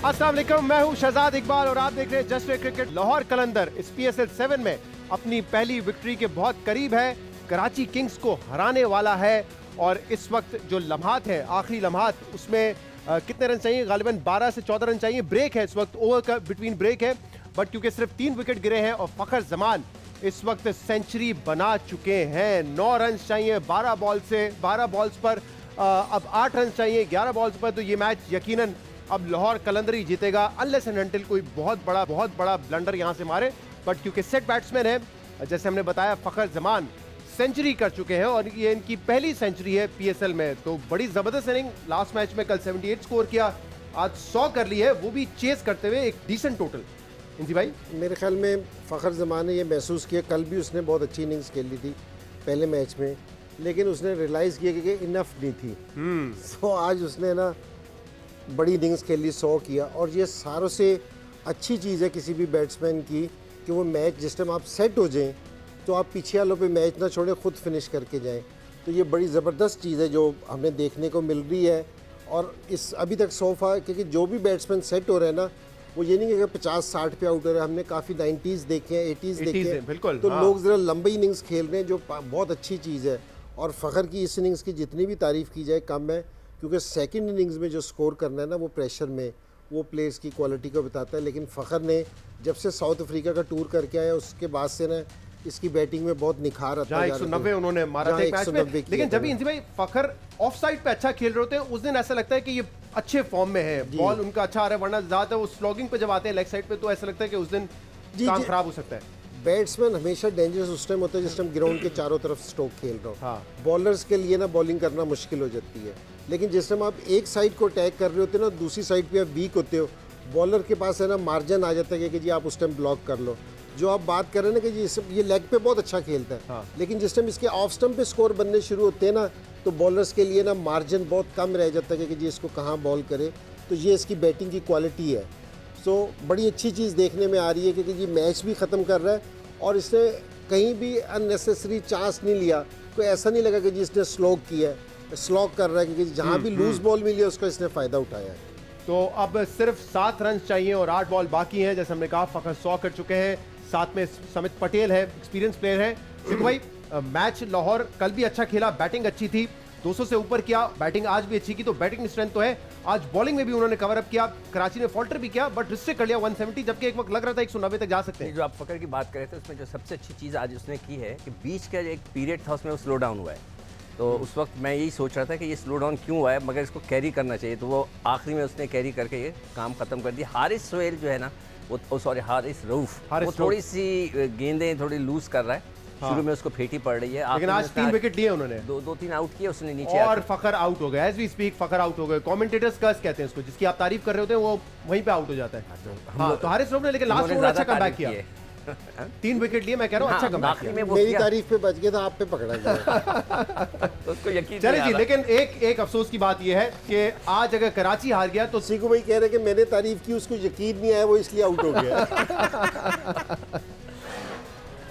अस्सलाम वालेकुम, मैं हूं शहजाद इकबाल और आप देख रहे हैं जस्ट क्रिकेट। लाहौर कलंदर इस PSL 7 में अपनी पहली विक्ट्री के बहुत करीब है, कराची किंग्स को हराने वाला है। और इस वक्त जो लम्हात है, आखिरी लम्हात, उसमें कितने रन चाहिए? गालिबन 12 से 14 रन चाहिए। ब्रेक है इस वक्त, ओवर का बिटवीन ब्रेक है, बट क्योंकि सिर्फ 3 विकेट गिरे हैं और फखर जमान इस वक्त सेंचुरी बना चुके हैं। 9 रन चाहिए 12 बॉल्स पर, अब 8 रन चाहिए 11 बॉल्स पर। तो ये मैच यकीनन अब लाहौर कलंदर ही जीतेगा, अनलेस एंड अनटिल कोई बहुत बड़ा ब्लंडर यहां से मारे। बट क्योंकि सेट बैट्समैन है, जैसे हमने बताया, फखर जमान सेंचुरी कर चुके हैं और ये इनकी पहली सेंचुरी है PSL में। तो बड़ी जबरदस्त इनिंग। लास्ट मैच में कल 78 स्कोर किया, आज 100 कर ली है, वो भी चेस करते हुए एक डिसेंट टोटल। इंजी भाई, मेरे ख्याल में फखर जमान ने ये महसूस किया, कल भी उसने बहुत अच्छी इनिंग्स खेली थी पहले मैच में, लेकिन उसने रियलाइज़ किया कि इनफ नहीं थी। तो आज उसने ना बड़ी इनिंग्स खेली, 100 किया। और ये सारों से अच्छी चीज़ है किसी भी बैट्समैन की कि वो मैच जिस टाइम आप सेट हो जाएं तो आप पीछे वालों पे मैच ना छोड़ें, खुद फिनिश करके जाएं। तो ये बड़ी ज़बरदस्त चीज़ है जो हमें देखने को मिल रही है। और इस अभी तक सोफा, क्योंकि जो भी बैट्समैन सेट हो रहे हैं ना, वो ये नहीं कि 50-60 पे आउट हो रहे हैं। हमने काफ़ी 90s देखे हैं, 80s देखे हैं, बिल्कुल। तो लोग ज़रा लंबी इनिंग्स खेल रहे हैं, जो बहुत अच्छी चीज़ है। और फ़खर की इस इनिंग्स की जितनी भी तारीफ़ की जाए कम है, क्योंकि सेकंड इनिंग्स में जो स्कोर करना है ना, वो प्रेशर में, वो प्लेयर्स की क्वालिटी को बताता है। लेकिन फ़खर ने जब से साउथ अफ्रीका का टूर करके आया, उसके बाद से ना इसकी बैटिंग में बहुत निखार आता है। 190 उन्होंने मारा था एक मैच में। लेकिन जब भी इंजी भाई फखर ऑफ साइड पे अच्छा खेल रहे होते हैं, उस दिन ऐसा लगता है कि ये अच्छे फॉर्म में है, बॉल उनका अच्छा आ रहा है। वरना ज्यादातर वो स्लॉगिंग पे जब आते हैं लेग साइड पे, तो ऐसा लगता है कि उस दिन काम खराब हो सकता है। बैट्समैन हमेशा डेंजरस उस टाइम होता है जिस टाइम ग्राउंड के चारों तरफ स्ट्रोक खेल रहा हो। बॉलर्स के लिए ना बॉलिंग करना मुश्किल हो जाती है। लेकिन जिस टाइम आप एक साइड को अटैक कर रहे होते हो ना, दूसरी साइड पे आप वीक होते हो, बॉलर के पास है ना मार्जिन आ जाता है कि जी आप उस टाइम ब्लॉक कर लो। जो आप बात कर रहे हैं ना कि ये लेग पे बहुत अच्छा खेलता है, लेकिन जिस टाइम इसके ऑफ स्टंप पे स्कोर बनने शुरू होते हैं ना, तो बॉलर्स के लिए ना मार्जिन बहुत कम रह जाता है कि जी इसको कहाँ बॉल करे। तो ये इसकी बैटिंग की क्वालिटी है। सो बड़ी अच्छी चीज़ देखने में आ रही है, क्योंकि ये मैच भी ख़त्म कर रहा है और इसने कहीं भी अननेसेसरी चांस नहीं लिया। कोई ऐसा नहीं लगा कि जी इसने स्लॉग किया है, स्लॉग कर रहा है, क्योंकि जहाँ भी लूज बॉल मिली है उसका इसने फ़ायदा उठाया है। तो अब सिर्फ 7 रन चाहिए और 8 बॉल बाकी हैं। जैसे हमने कहा, फखर 100 कर चुके हैं। साथ में समित पटेल है, एक्सपीरियंस प्लेयर है। सिंह भाई, मैच लाहौर कल भी अच्छा खेला, बैटिंग अच्छी थी, 200 से ऊपर किया, बैटिंग आज भी अच्छी की, तो बैटिंग स्ट्रेंथ तो है। आज बॉलिंग में भी उन्होंने कवर अप किया, कराची ने फॉल्टर भी किया, बट रिस्ट्रिक्ट कर लिया 170, जबकि एक वक्त लग रहा था 190 तक जा सकते हैं। जो आप फकर की बात कर रहे थे, उसमें जो सबसे अच्छी चीज़ आज उसने की है कि बीच का एक पीरियड था उसमें वो स्लो डाउन हुआ है। तो उस वक्त मैं यही सोच रहा था कि ये स्लो डाउन क्यों हुआ है, मगर इसको कैरी करना चाहिए। तो वो आखिरी में उसने कैरी करके ये काम खत्म कर दिया। हारिस सोहेल जो है ना, हारिस रऊफ, वो थोड़ी सी गेंदें थोड़ी लूज कर रहा है। शुरू में उसको फेटी पड़ रही है, लेकिन आज 3 विकेट लिए उन्होंने, 2-3 आउट किए उसने नीचे, और फखर आउट हो गए। As we speak Fakhar out हो गए। कमेंटेटर्स कर्स कहते हैं इसको, जिसकी आप तारीफ कर रहे होते हैं वो वहीं पे आउट हो जाता है। तो हारिस रऊफ ने लेकिन लास्ट में अच्छा कमबैक किया, 3 विकेट लिए। मैं कह रहा हूँ अच्छा कमबैक किया। मेरी तारीफ पे बच गया था, आप पे पकड़ा गया। उसको यकीन चले जी। लेकिन एक अफसोस की बात यह है कि आज अगर कराची हार गया तो सीकू भाई कह रहे कि मैंने तारीफ की, उसको यकीन नहीं आया, वो इसलिए आउट हो गया।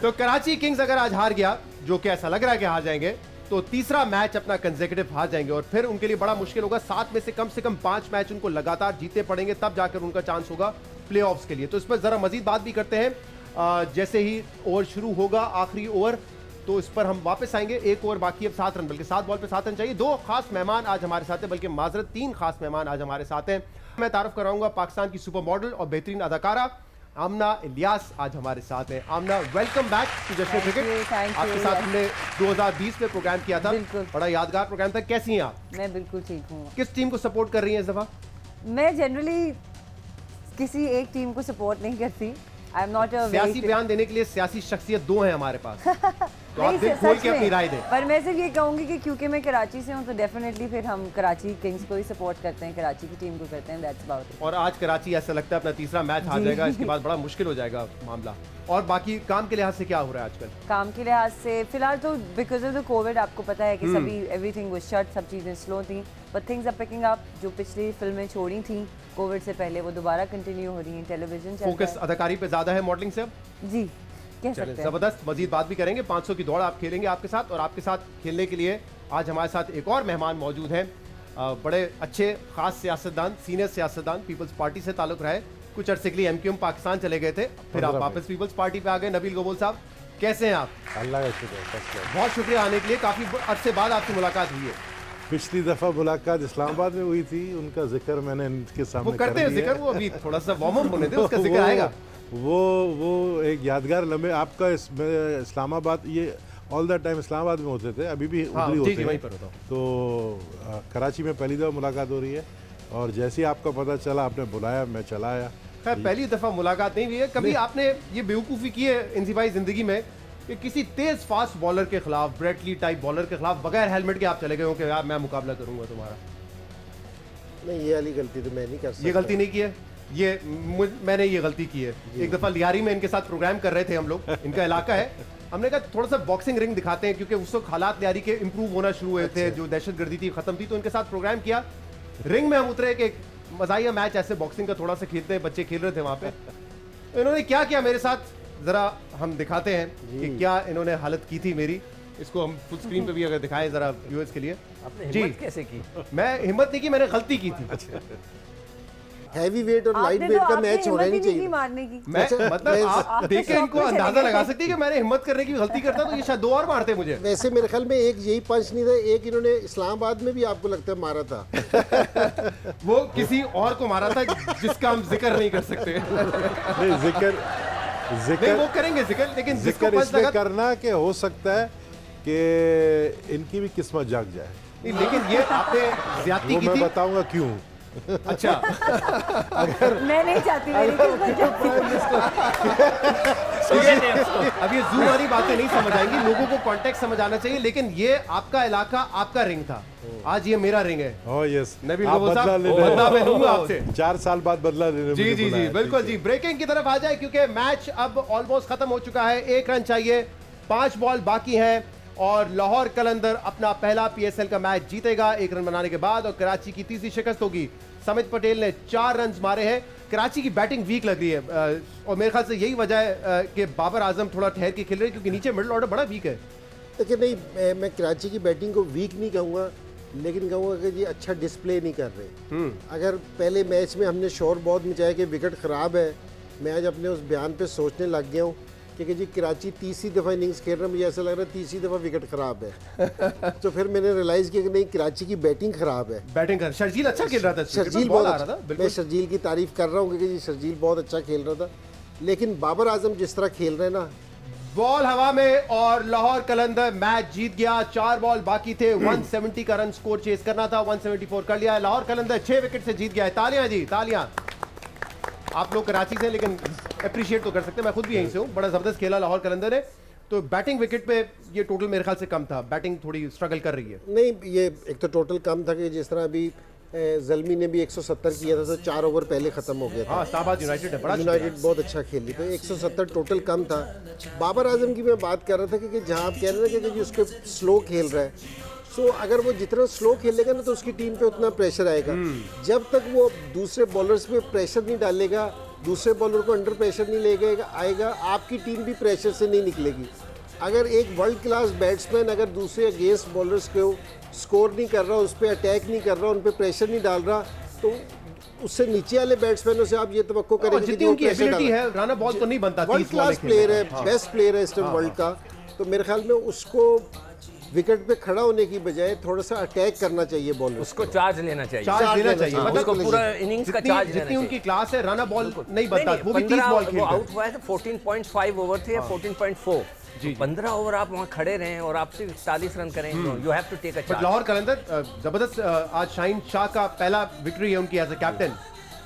तो कराची किंग्स अगर आज हार गया, जो कि ऐसा लग रहा है कि हार जाएंगे, तो तीसरा मैच अपना कंसेक्यूटिव हार जाएंगे और फिर उनके लिए बड़ा मुश्किल होगा। 7 में से कम 5 मैच उनको लगातार जीतने पड़ेंगे, तब जाकर उनका चांस होगा प्लेऑफ्स के लिए। तो इस पर जरा मजीद बात भी करते हैं जैसे ही ओवर शुरू होगा, आखिरी ओवर, तो इस पर हम वापस आएंगे। एक ओवर बाकी, अब 7 रन, बल्कि 7 बॉल पे 7 रन चाहिए। 2 खास मेहमान आज हमारे साथ हैं, बल्कि माजरत 3 खास मेहमान आज हमारे साथ हैं। मैं तारुफ कराऊंगा पाकिस्तान की सुपर मॉडल और बेहतरीन अदाकारा आमना इलियास आज हमारे साथ हैं। आमना, वेलकम बैक टू जश्न क्रिकेट। आपके साथ हमने 2020 में प्रोग्राम किया था, बड़ा यादगार प्रोग्राम था। कैसी हैं आप? मैं बिल्कुल ठीक हूँ। किस टीम को सपोर्ट कर रही हैं इस दफा? मैं जनरली किसी एक टीम को सपोर्ट नहीं करती। आई एम नॉट अ सियासी बयान देने के लिए सियासी शख्सियत 2 हैं हमारे पास। तो आप दिल खोल के अपनी राय दें। पर मैं सिर्फ ये कहूंगी कि क्योंकि मैं कराची से हूँ, तो डेफिनेटली फिर हम कराची किंग्स को ही सपोर्ट करते हैं, कराची की टीम को करते हैं। That's about it. और आज कराची ऐसा लगता है अपना तीसरा मैच हार जाएगा, इसके बाद बड़ा मुश्किल हो जाएगा मामला। और बाकी काम के लिहाज से क्या हो रहा है आजकल? काम के लिहाज से फिलहाल तो बिकॉज ऑफ द कोविड, आपको पता है कि सभी एवरीथिंग वाज शट, सब चीज़ें स्लो थी, but things are picking up. जो पिछली फिल्में छोड़ी थी कोविड से पहले, वो दोबारा कंटिन्यू हो रही हैं। टेलीविजन फोकस अदाकारी पे ज्यादा है मॉडलिंग से अब? जी, कह सकते हैं। जबरदस्त। मजीद बात भी करेंगे। 500 की दौड़ आप खेलेंगे आपके साथ, और आपके साथ खेलने के लिए आज हमारे साथ एक और मेहमान मौजूद हैं। बड़े अच्छे खास सियासतदान, सीनियर सियासतदान, पीपल्स पार्टी से ताल्लुक रहा है, कुछ अरसे के लिए एमक्यूएम पाकिस्तान चले गए थे, फिर आप वापस पीपल्स पार्टी पे आ गए। नबील गबोल साहब, कैसे हैं आप? अल्लाह का शुक्र है। बहुत शुक्रिया आने के लिए, काफी अरसे बाद आपकी मुलाकात हुई है। पिछली दफा मुलाकात इस्लामाबाद में हुई थी, उनका जिक्र मैंने इनके सामने वो करते हैं जिक्र, वो अभी थोड़ा सा वार्म अप होने दे, उसका जिक्र आएगा। वो एक यादगार लम्हे आपका इस्लामाबाद, ये ऑल द टाइम इस्लामाबाद में होते थे, अभी भी उधर ही होते हैं। वहीं पर होता हूं। तो कराची में पहली दफ़ा मुलाकात हो रही है और जैसे ही आपका पता चला आपने बुलाया, मैं चला आया। खैर पहली दफा मुलाकात नहीं हुई है। कभी आपने ये बेवकूफ़ी की है इंसिफाई जिंदगी में कि किसी तेज फास्ट बॉलर के खिलाफ, ब्रेटली टाइप बॉलर के खिलाफ बगैर हेलमेट के आप चले गए हो कि यार मैं मुकाबला करूंगा तुम्हारा? नहीं, ये वाली गलती तो मैं नहीं कर सकता। ये गलती नहीं की है, मैंने ये गलती की है। एक दफा लियारी में इनके साथ प्रोग्राम कर रहे थे हम लोग, इनका इलाका है, हमने कहा थोड़ा सा बॉक्सिंग रिंग दिखाते हैं क्योंकि उस वक्त हालात लियारी के इंप्रूव होना शुरू हुए थे, जो दहशतगर्दी थी खत्म थी, तो इनके साथ प्रोग्राम किया। रिंग में हम उतरे कि मजाइया मैच ऐसे बॉक्सिंग का थोड़ा सा खेलते हैं, बच्चे खेल रहे थे वहां पे। तो इन्होंने क्या किया मेरे साथ, जरा हम दिखाते हैं कि क्या इन्होंने हालत की थी मेरी। इसको हम फुल स्क्रीन पे भी अगर दिखाएं जरा व्यूअर्स के लिए। आपने जी। हिम्मत कैसे की? मैं हिम्मत नहीं की, मैंने गलती की थी। हैवी वेट और लाइट आपने वेट तो का आपने मैच होना ही हिम्मत नहीं ही नहीं की चाहिए। मारने की। मैं अच्छा, मतलब आप आप देख के तो इनको शौक में अंदाजा चले लगा गए। सकती है कि मैंने हिम्मत करने की गलती करता तो ये शायद 2 और मारते मुझे। वैसे मेरे ख्याल में एक यही पंच नहीं था, एक इन्होंने इस्लामाबाद में भी आपको लगता है मारा था। वो किसी और को मारा था जिसका हम जिक्र नहीं कर सकते। नहीं, जिक्र नहीं वो करेंगे जिक्र, लेकिन जिसको जिक्र पंच इसलिए लगा करना कि हो सकता है कि इनकी भी किस्मत जाग जाए। नहीं, लेकिन ये आपने ज्यादती वो की मैं थी। बताऊंगा क्यों। अच्छा मैं नहीं चाहती मेरी किस्मत जाती। अब ये जूम वाली बातें नहीं समझ आएंगी, लोगों को कॉन्टेक्स्ट समझ आना चाहिए। लेकिन ये आपका इलाका, आपका रिंग था, आज ये मेरा रिंग है। ओह यस, नबील आप गबोल बदला साहब, ले रहे बदला मैं हैं। लूंगा आपसे। 4 साल बाद बदला लेने जी मुझे जी जी बुलाया, बिल्कुल ठीक जी। ब्रेकिंग की तरफ आ जाए क्योंकि मैच अब ऑलमोस्ट खत्म हो चुका है। 1 रन चाहिए, 5 बॉल बाकी हैं और लाहौर कलंदर अपना पहला पीएसएल का मैच जीतेगा 1 रन बनाने के बाद, और कराची की तीसरी शिकस्त होगी। समित पटेल ने 4 रन मारे हैं। कराची की बैटिंग वीक लग रही है और मेरे ख्याल से यही वजह है कि बाबर आजम थोड़ा ठहर के खेल रहे हैं क्योंकि नीचे मिडिल ऑर्डर बड़ा वीक है। देखिए नहीं, मैं कराची की बैटिंग को वीक नहीं कहूँगा, लेकिन कहूँगा कि ये अच्छा डिस्प्ले नहीं कर रहे। अगर पहले मैच में हमने शोर बहुत मचाया कि विकेट ख़राब है, मैं आज अपने उस बयान पे सोचने लग गया हूँ कि जी कराची तीसरी दफ़ा इनिंग्स खेल रहा है, मुझे ऐसा लग रहा है तीसरी दफ़ा विकेट ख़राब है। तो फिर मैंने रियलाइज़ किया कि नहीं, कराची की बैटिंग ख़राब है। बैटिंग कर शर्जील अच्छा खेल रहा था, शर्जील बॉल बहुत आ रहा था अच्छा, मैं बिल्कुल। शर्जील की तारीफ़ कर रहा हूँ क्योंकि जी शर्जील बहुत अच्छा खेल रहा था, लेकिन बाबर आजम जिस तरह खेल रहे हैं ना, बॉल हवा में और लाहौर कलंदर मैच जीत गया। 4 बॉल बाकी थे, 170 का रन स्कोर चेस करना था, 174 कर लिया है। लाहौर कलंदर 6 विकेट से जीत गया है। तालियां जी, तालियां। आप लोग कराची से, लेकिन अप्रिशिएट तो कर सकते हैं, मैं खुद भी यहीं से हूं। बड़ा जबरदस्त खेला लाहौर कलंदर ने। तो बैटिंग विकेट पे ये टोटल मेरे ख्याल से कम था, बैटिंग थोड़ी स्ट्रगल कर रही है। नहीं, ये एक तो टोटल कम था कि जिस तरह अभी जल्मी ने भी 170 किया था तो 4 ओवर पहले ख़त्म हो गया था। हाँ, इस्लामाबाद यूनाइटेड है बड़ा यूनाइटेड बहुत अच्छा खेली, तो 170 टोटल कम था। बाबर आजम की मैं बात कर रहा था कि जहाँ आप कह रहे थे कि उसके स्लो खेल रहा है, सो अगर वो जितना स्लो खेलेगा ना तो उसकी टीम पे उतना प्रेशर आएगा। जब तक वो दूसरे बॉलर्स पे प्रेशर नहीं डालेगा, दूसरे बॉलर को अंडर प्रेशर नहीं लेगा आएगा, आपकी टीम भी प्रेशर से नहीं निकलेगी। अगर एक वर्ल्ड क्लास बैट्समैन अगर दूसरे अगेंस्ट बॉलर्स को स्कोर नहीं कर रहा, उस पर अटैक नहीं कर रहा, उन पर प्रेशर नहीं डाल रहा, तो उससे नीचे वाले बैट्समैनों से आप ये तवक्को करेंगे जितनी उनकी एबिलिटी है, राना बॉल तो नहीं बनता। वर्ल्ड क्लास प्लेयर है, बेस्ट प्लेयर है इस टाइम वर्ल्ड का, तो मेरे ख्याल में उसको विकेट पे खड़ा होने की बजाय थोड़ा सा अटैक करना चाहिए बॉलर, उसको चार्ज लेना चाहिए। चार्ज लेना चाहिए, हाँ, मतलब उसको पूरा इनिंग्स का चार्ज लेना जितनी उनकी चाहिए। क्लास है, राना बॉल नहीं बनता, वो भी 30 बॉल खेल वो रहे हैं। आउट हुआ है तो 14.5 ओवर थे या 14.4। जी 15 ओवर आप वहाँ खड़े रहे और आप सिर्फ 41 रन करें, you have to take a but charge. Lahore Qalandar जबरदस्त, आज शाहीन शाह का पहला विक्ट्री है उनकी एज अ कैप्टन,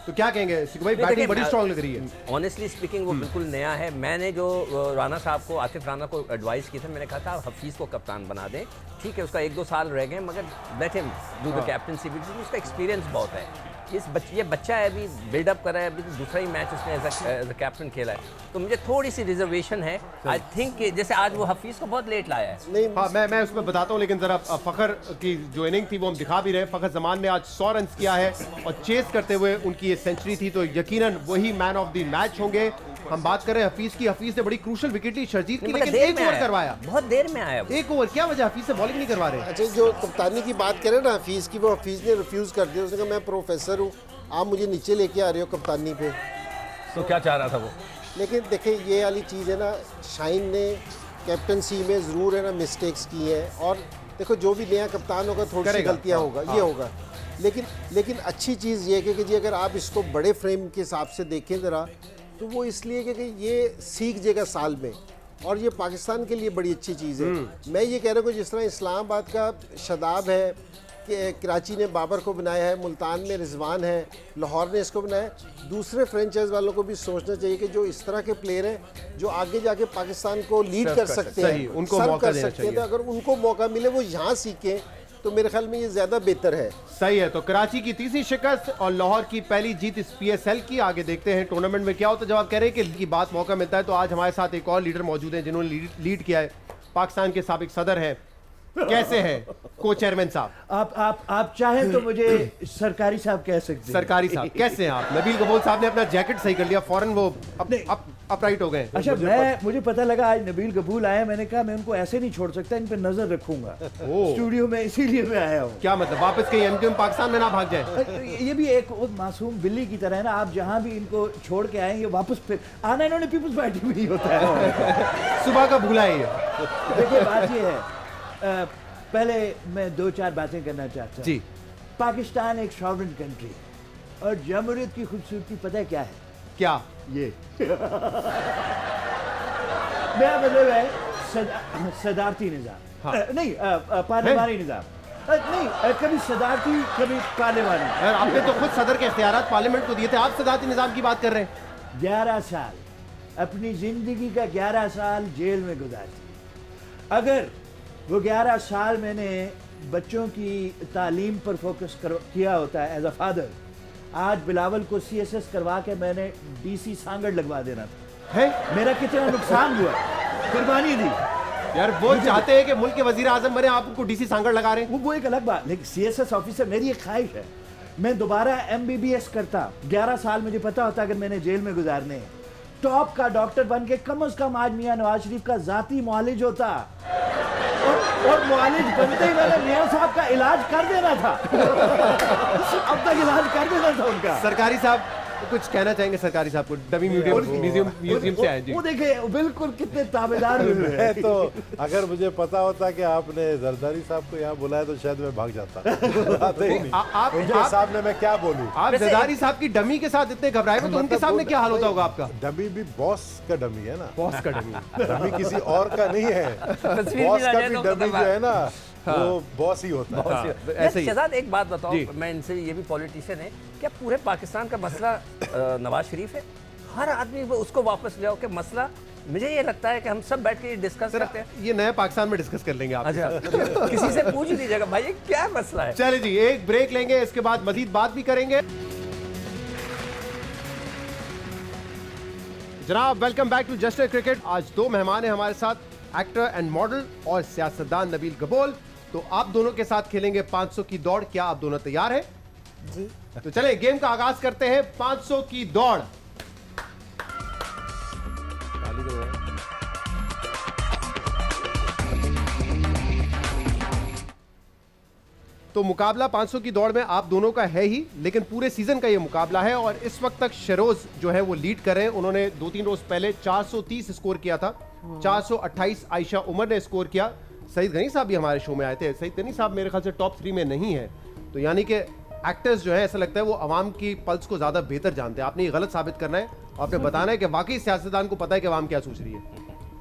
तो क्या कहेंगे सिकू भाई, बैटिंग बड़ी स्ट्रांग लग रही है। ऑनेस्टली स्पीकिंग वो बिल्कुल नया है। मैंने जो राना साहब को, आतिफ राना को एडवाइस की थी, मैंने कहा था हफीज़ को कप्तान बना दें, ठीक है उसका 1-2 साल रह गए, मगर let him do the captaincy, उसका एक्सपीरियंस बहुत है। ये बच्चा है, अभी बिल्डअप कर रहा है, अभी तो दूसरा ही मैच उसने एज अ कैप्टन खेला है, तो मुझे थोड़ी सी रिजर्वेशन है। आई थिंक जैसे आज वो हफीज़ को बहुत लेट लाया है। नहीं हाँ, मैं उसमें बताता हूँ, लेकिन जरा फखर की जो इनिंग थी वो हम दिखा भी रहे हैं। फखर जमान ने आज 100 रन किया है और चेस करते हुए उनकी ये सेंचुरी थी, तो यकीनन वही मैन ऑफ द मैच होंगे। हम बात कर रहे हैं हफीज की। हफीज ने बड़ी क्रूशल विकेट ली शर्जीत की, मतलब लेकिन एक ओवर करवाया, बहुत देर में आया। एक ओवर। क्या वजह हफीज से बॉलिंग नहीं करवा रहे? अच्छा, जो कप्तानी की बात करें ना हफीज़ की, वो हफीज़ ने रिफ्यूज़ कर दिया। उसने कहा मैं प्रोफेसर हूँ, आप मुझे नीचे लेके आ रहे हो कप्तानी पे। तो क्या चाह रहा था वो? लेकिन देखिए ये वाली चीज़ है ना, शाहीन ने कैप्टनसी में ज़रूर है ना मिस्टेक्स की हैं, और देखो जो भी नया कप्तान होगा थोड़ी सी गलतियाँ होगा, ये होगा। लेकिन अच्छी चीज़ ये है कि जी अगर आप इसको बड़े फ्रेम के हिसाब से देखें ज़रा, तो वो इसलिए कि ये सीख जाएगा साल में, और ये पाकिस्तान के लिए बड़ी अच्छी चीज़ है। मैं ये कह रहा हूँ कि जिस तरह इस्लामाबाद का शदाब है, कि कराची ने बाबर को बनाया है, मुल्तान में रिजवान है, लाहौर ने इसको बनाया है, दूसरे फ्रेंचाइज वालों को भी सोचना चाहिए कि जो इस तरह के प्लेयर हैं जो आगे जाके पाकिस्तान को लीड कर सकते हैं, उनको सर्व मौका कर देना सकते हैं, चाहिए। तो अगर उनको मौका मिले वो यहाँ सीखें तो मेरे ख्याल में ये ज़्यादा बेहतर है। सही है। तो कराची की तीसरी शिकस्त और लाहौर की पहली जीत इस PSL की। आगे देखते हैं टूर्नामेंट में क्या होता है। जब आप कह रहे हैं कि बात मौका मिलता है, तो आज हमारे साथ एक और लीडर मौजूद हैं जिन्होंने लीड किया है। पाकिस्तान के साबिक सदर हैं, कैसे हैं को चेयरमैन साहब? आप चाहें तो मुझे सरकारी साहब कह सकते हैं। सरकारी साहब कैसे हैं आप? नबील कबूल साहब ने अपना जैकेट सही कर लिया, फौरन वो अपराइट हो गए। अच्छा, मुझे पता लगा आज नबील कबूल आए, मैंने कहा मैं उनको ऐसे नहीं छोड़ सकता, इन पे नजर रखूंगा स्टूडियो में, इसीलिए मैं आया हूँ। क्या मतलब वापस कहीं एमक्यूएम पाकिस्तान में ना भाग जाए? ये भी एक मासूम बिल्ली की तरह है ना, आप जहाँ भी इनको छोड़ के आएंगे वापस फिर आना इन्होंने पीपल्स पार्टी में ही होता है। सुबह का भूला है ये। देखिए बात ये है, पहले मैं 2-4 बातें करना चाहता हूँ। जी, पाकिस्तान एक सॉवरेन कंट्री, और जमहूरियत की खूबसूरती पता है क्या है? क्या? ये मेरा मतलब है सदारती निज़ाम। नहीं, पार्लिमानी निज़ाम नहीं, कभी सदारती कभी पार्लिमानी। यार आपने तो खुद सदर के इख्तियारात पार्लियामेंट को दिए थे, आप सदारती निजाम की बात कर रहे हैं। 11 साल अपनी जिंदगी का 11 साल जेल में गुजारी। अगर वो 11 साल मैंने बच्चों की तालीम पर फोकस किया होता है एज अ फादर, आज बिलावल को CSS करवा के मैंने DC सांगड़ लगवा देना था। है मेरा कितना नुकसान हुआ, कुर्बानी दी। यार वो चाहते हैं कि मुल्क के वजीर आजम बने, आप उनको DC सांगड़ लगा रहे हैं। वो एक अलग बात, लेकिन CSS ऑफिसर मेरी एक ख्वाहिश है, मैं दोबारा MBBS करता। 11 साल मुझे पता होता अगर मैंने जेल में गुजारने हैं, टॉप का डॉक्टर बन के कम से कम आज मियां नवाज शरीफ का जाती मुआलिज होता, और मुआलिज बनते ही मैंने मियां साहब का इलाज कर देना था। अब तक इलाज कर देना था उनका। सरकारी साहब कुछ कहना चाहेंगे? सरकारी साहब को डमी म्यूजियम से आए जी। वो देखे बिल्कुल कितने ताबेदार हुए हैं। तो अगर मुझे पता होता कि आपने जरदारी साहब को यहाँ बुलाया तो शायद मैं भाग जाता। आते ही नहीं। उनके सामने मैं क्या बोलूं? आप जरदारी साहब की डमी के साथ इतने घबराए हुए, तो उनके सामने क्या हाल होता होगा आपका? डमी भी बॉस का डमी है ना, बॉस का डमी। डमी किसी और का नहीं है। बॉस का भी डमी जो है ना, वो बॉस ही होता है। ऐसे ही। शहजाद एक बात बताओ, मैं इनसे, ये भी पॉलिटिशियन है, क्या पूरे पाकिस्तान का मसला नवाज शरीफ है? हर आदमी उसको वापस ले आओ कि मसला, मुझे ये लगता है कि हम सब बैठ के डिस्कस करते हैं। ये नया पाकिस्तान में डिस्कस कर लेंगे आप। अच्छा, किसी से पूछ लीजिएगा भाई ये क्या मसला है। चलिए जी, एक ब्रेक लेंगे, इसके बाद मजीद बात भी करेंगे। जनाब welcome back to just cricket. आज दो मेहमान हैं हमारे साथ, एक्टर एंड मॉडल और सियासतदान नबील कबूल। तो आप दोनों के साथ खेलेंगे 500 की दौड़। क्या आप दोनों तैयार हैं? जी। तो चले गेम का आगाज करते हैं। 500 की दौड़। तो मुकाबला 500 की दौड़ में आप दोनों का है ही, लेकिन पूरे सीजन का ये मुकाबला है। और इस वक्त तक शरोज जो है वो लीड कर रहे हैं। उन्होंने 2-3 रोज पहले 430 स्कोर किया था, 428 आयशा उमर ने स्कोर किया। सईद गनी साहब भी हमारे शो में आए थे। सईद गनी साहब मेरे ख्याल से टॉप 3 में नहीं है। तो यानी कि एक्टर्स जो है ऐसा लगता है वो आवाम की पल्स को ज्यादा बेहतर जानते हैं। आपने ये गलत साबित करना है, आपने बताना है कि वाकई सियासतदान को पता है कि आवाम क्या सोच रही है।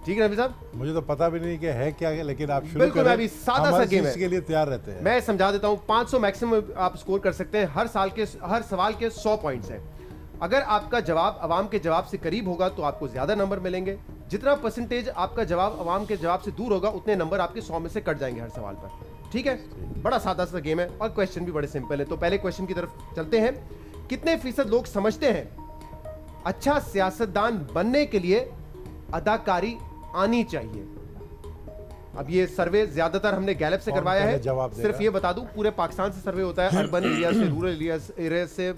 ठीक है नबी साहब? मुझे तो पता भी नहीं कि है क्या है, लेकिन आप शुरू बिल्कुल, करें। अभी सादा सा गेम है, के लिए तैयार रहते हैं। मैं समझा देता हूं। 500 मैक्सिमम आप स्कोर कर सकते हैं। हर सवाल के 100 पॉइंट्स हैं। अगर आपका जवाब अवाम के जवाब से करीब होगा तो आपको ज्यादा नंबर मिलेंगे। जितना परसेंटेज आपका जवाब अवाम के जवाब से दूर होगा उतने नंबर आपके 100 में से कट जाएंगे हर सवाल पर। ठीक है? बड़ा सादा सा गेम है और क्वेश्चन भी बड़े सिंपल है। तो पहले क्वेश्चन की तरफ चलते हैं। कितने फीसद लोग समझते हैं अच्छा सियासतदान बनने के लिए अदाकारी आनी चाहिए? अब ये सर्वे ज्यादातर हमने गैलप से करवाया है। सिर्फ ये बता दूं, पूरे पाकिस्तान से सर्वे होता है, अर्बन एरिया से, रूरल एरिया से,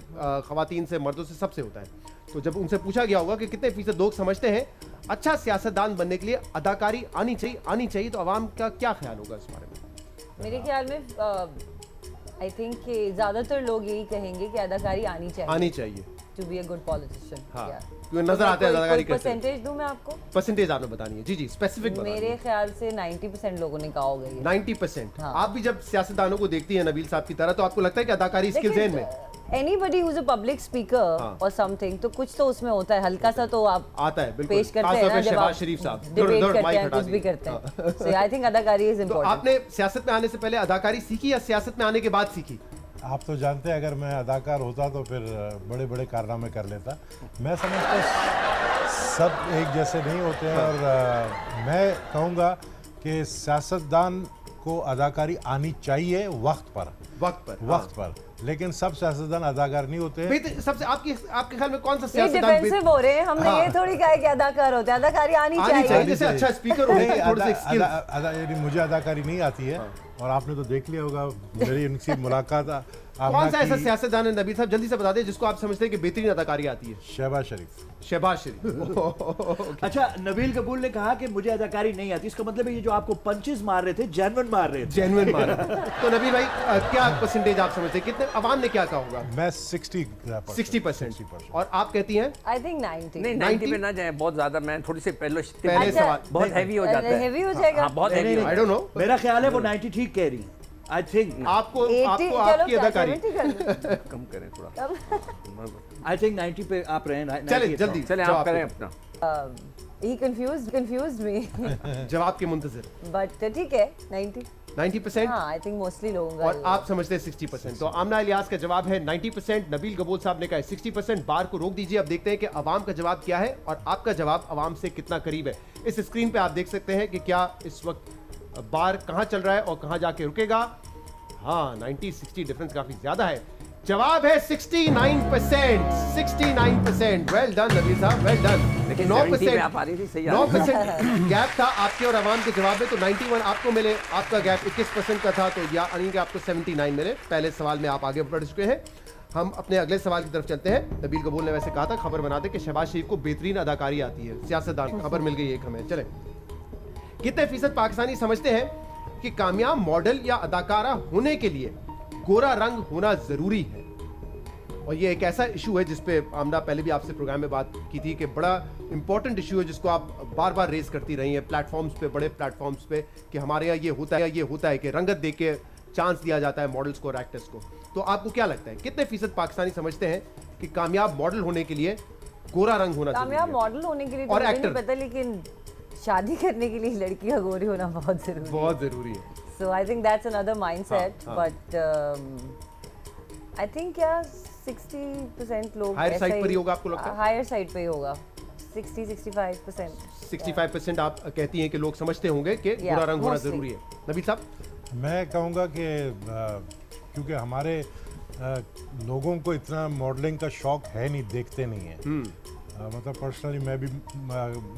खवातीन से, मर्दों से, सबसे होता है। तो जब उनसे पूछा गया होगा कि कितने फीसद लोग समझते हैं अच्छा सियासतदान बनने के लिए अदाकारी आनी चाहिए, तो आवाम का क्या ख्याल होगा इस बारे में? मेरे ख्याल में आई थिंक कि ज़्यादातर लोग यही कहेंगे कि अदाकारी आनी चाहिए to be a good politician. हाँ, क्योंकि नजर आते हैं अदाकारी करते हैं। परसेंटेज दूं मैं आपको? परसेंटेज आपने बतानी है। जी जी, स्पेसिफिक मेरे ख्याल से 90% लोगों ने कहा होगा ये। 90%। हाँ। आप भी जब सियासतदानों को देखती हैं नबील साहब की तरह, तो आपको लगता है कि अदाकारी स्किल्स हैं इनमें? Anybody who is a public speaker और समथिंग, तो कुछ तो उसमें होता है, हल्का सा तो आप आता है, बिल्कुल। पेश करते खासतौर हैं पे ना जब शहबाज आप शरीफ साहब डिबेट दौड़ करते माइक हैं, हटा कुछ भी दिए। करते हैं। सो आई थिंक अदाकारी इज तो इम्पोर्टेंट। आपने सियासत में आने से पहले अदाकारी सीखी या सियासत में आने के बाद सीखी? आप तो जानते हैं, अगर मैं अदाकार होता तो फिर बड़े बड़े कारनामे कर लेता। मैं समझता सब एक जैसे नहीं होते हैं, और मैं कहूँगा कि सियासतदान को अदाकारी आनी चाहिए वक्त पर। लेकिन सब सियासतदान अदाकार नहीं होते हैं। सबसे आपके ख्याल में कौन सा ये सियासतदान डिफेंसिव हो रहे हैं, हमने ये थोड़ी कहा है कि अदाकार होते हैं, अदाकारी आनी चाहिए। जैसे अच्छा स्पीकर हो, थोड़े से स्किल्स। मुझे अदाकारी नहीं आती है, और आपने तो देख लिया होगा मेरी इनसे मुलाकात कौन सा ऐसा सियासतदान है नबील साहब, जल्दी से बता दें, जिसको आप समझते हैं कि बेहतरीन अदाकारी आती है? शहबाज शरीफ। अच्छा, नबील कपूर ने कहा कि मुझे अदाकारी नहीं आती, इसका मतलब है ये जो आपको पंचेस मार रहे थे जेन्युइन मार रहे थे। तो नबील भाई, क्या परसेंटेज आप समझते हैं, कितने अवाम ने क्या कहा होगा? मैं 60%। और आप कहती हैं? I think 90। नहीं 90 पे ना जाए बहुत ज्यादा, मैं थोड़ी सी पहले पहले सवाल बहुत हैवी हो जाता है। हेवी हो जाएगा। हाँ, बहुत हैवी। आई डोंट नो, मेरा ख्याल है वो 90 ठीक कह रही। आई थिंक आपको 80 आपकी चलो अदाकारी 70 कर लो। कम करें थोड़ा। आई थिंक 90 पे आप रहे हैं। चले जल्दी चले आप करें अपना। He confused me, जवाब के मुंतजिर। but ठीक है 90%। हाँ, आई थिंक मोस्टली लोगों का और आप समझते हैं 60%। तो आमना इलियास का जवाब है 90%, नबील कबूल साहब ने कहा 60%। बार को रोक दीजिए। अब देखते हैं कि अवाम का जवाब क्या है और आपका जवाब अवाम से कितना करीब है। इस स्क्रीन पे आप देख सकते हैं कि क्या इस वक्त बार कहाँ चल रहा है और कहाँ जाके रुकेगा। हाँ, 90-60 डिफरेंस काफी ज्यादा है। जवाब है 69%। 69%। वेल डन नबील साहब, वेल डन। लेकिन 9% आप आ रही थी, सही 9% गैप था आपके और अवाम के जवाब में। तो 91 आपको मिले, आपका गैप 21% का था, तो यानी कि आपको 79 मिले। पहले सवाल में आप आगे बढ़ चुके हैं। हम अपने अगले सवाल की तरफ चलते हैं। नबील कबूल ने वैसे कहा था, खबर बनाते कि शहबाज शरीफ को बेहतरीन अदाकारी आती है, सियासतदान। खबर मिल गई एक हमें। चले, कितने फीसद पाकिस्तानी समझते हैं कि कामयाब मॉडल या अदाकारा होने के लिए गोरा रंग होना जरूरी है? और ये एक ऐसा इशू है जिसपे आमना पहले भी आपसे प्रोग्राम में बात की थी कि बड़ा इंपॉर्टेंट इशू है, जिसको आप बार बार रेज करती रही हैं प्लेटफॉर्म्स पे, बड़े प्लेटफॉर्म्स पे, कि हमारे यहाँ ये होता है कि रंगत दे के चांस दिया जाता है मॉडल्स को और एक्टर्स को। तो आपको क्या लगता है, कितने फीसद पाकिस्तानी समझते हैं कि कामयाब मॉडल होने के लिए गोरा रंग होना जरूरी है? कामयाब मॉडल होने के लिए और तो मुझे actor? नहीं पता, लेकिन शादी करने के लिए लड़की का गोरी होना बहुत जरूरी है। So I think that's another mindset, but I think yeah 60% लोग हायर साइड पर ही होगा आपको लगता है? हायर साइड पे ही होगा, 60-65%। 65% आप कहती हैं कि लोग समझते होंगे कि गोरा रंग होना mostly. जरूरी है। नबील साहब? मैं कहूँगा कि क्योंकि हमारे लोगों को इतना मॉडलिंग का शौक है नहीं, देखते नहीं है। मतलब पर्सनली मैं भी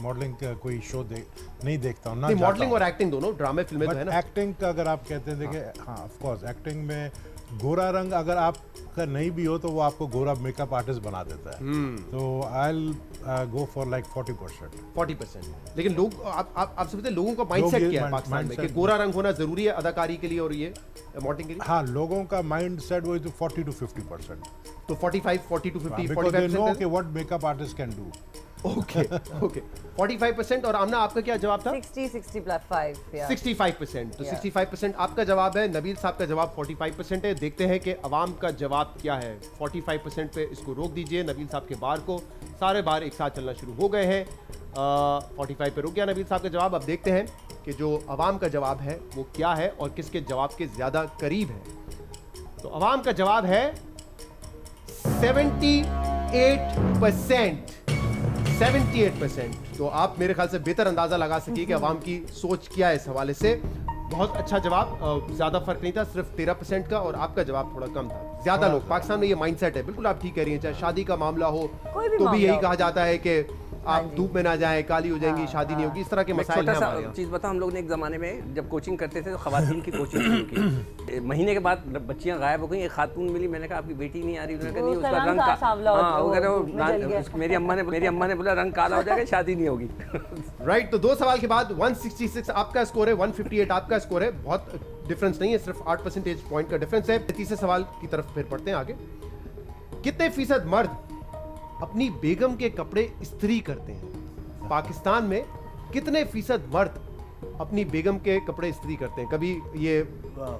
मॉडलिंग का कोई शो नहीं देखता हूँ ना। मॉडलिंग और एक्टिंग दोनों, ड्रामे फिल्में तो है ना। एक्टिंग का अगर आप कहते हैं, देखिए हाँ ऑफ कोर्स एक्टिंग में गोरा रंग अगर आपका नहीं भी हो तो वो आपको गोरा मेकअप आर्टिस्ट बना देता है। तो I will go for like 40%। लेकिन लोग आप समझते हैं लोगों का माइंडसेट क्या है पाकिस्तान में कि गोरा रंग होना जरूरी है अदाकारी के लिए और ये मॉडलिंग के लिए? हाँ, लोगों का माइंडसेट वो 40 to 50%। तो 40 to 50, because they know 45%। कि what makeup artist can do। Okay 45%। और आमना आपका क्या जवाब था? 60-65 65%। तो Yeah. 65% आपका जवाब है। नबील साहब का जवाब 45% है। देखते हैं कि अवाम का जवाब क्या है। 45% पे इसको रोक दीजिए, नबील साहब के बार को। सारे बार एक साथ चलना शुरू हो गए हैं। 45 पे रुक गया नबील साहब का जवाब। अब देखते हैं कि जो अवाम का जवाब है वो क्या है और किसके जवाब के ज़्यादा करीब है। तो अवाम का जवाब है 78%। 78%। तो आप मेरे ख्याल से बेहतर अंदाजा लगा सकिए कि अवाम की सोच क्या है इस हवाले से। बहुत अच्छा जवाब, ज्यादा फर्क नहीं था, सिर्फ 13% का, और आपका जवाब थोड़ा कम था। ज्यादा लोग पाकिस्तान में ये माइंडसेट है, बिल्कुल आप ठीक कह रही हैं, चाहे शादी का मामला हो कोई भी तो भी मामला यही हो। कहा जाता है कि आप धूप में ना जाएं, काली हो जाएंगी, शादी नहीं होगी, इस तरह के मैं मसाइल छोटा हैं सा हमारे यहाँ। चीज़ बताऊं, हम लोग ने एक ज़माने में जब कोचिंग करते थे तो ख़वातीन की कोचिंग शुरू की। महीने के बाद बच्चियां गायब हो गई, एक खातून मिली, मैंने कहा आपकी बेटी नहीं आ रही, उन्होंने कहा नहीं उसका रंग हाँ, वो कह रहे मेरी अम्मा ने बोला रंग काला हो जाएगा, शादी नहीं होगी। राइट, तो 2 सवाल के बाद 166 आपका स्कोर है, 158 आपका स्कोर है, बहुत डिफरेंस नहीं है, सिर्फ 8 परसेंटेज पॉइंट का डिफरेंस है। तीसरे सवाल की तरफ फिर पढ़ते हैं आगे। कितने फीसद मर्द अपनी बेगम के कपड़े इस्त्री करते हैं? पाकिस्तान में कितने फीसद मर्द अपनी बेगम के कपड़े इस्त्री करते हैं? कभी ये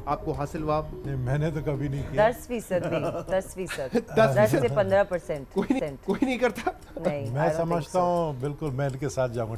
आपको हासिल हुआ? नहीं, मैंने तो कभी नहीं किया। 10% नहीं, 10%, 10 से 15%। कोई नहीं करता? नहीं, मैं समझता हूँ बिल्कुल मैं इनके साथ जाऊँगा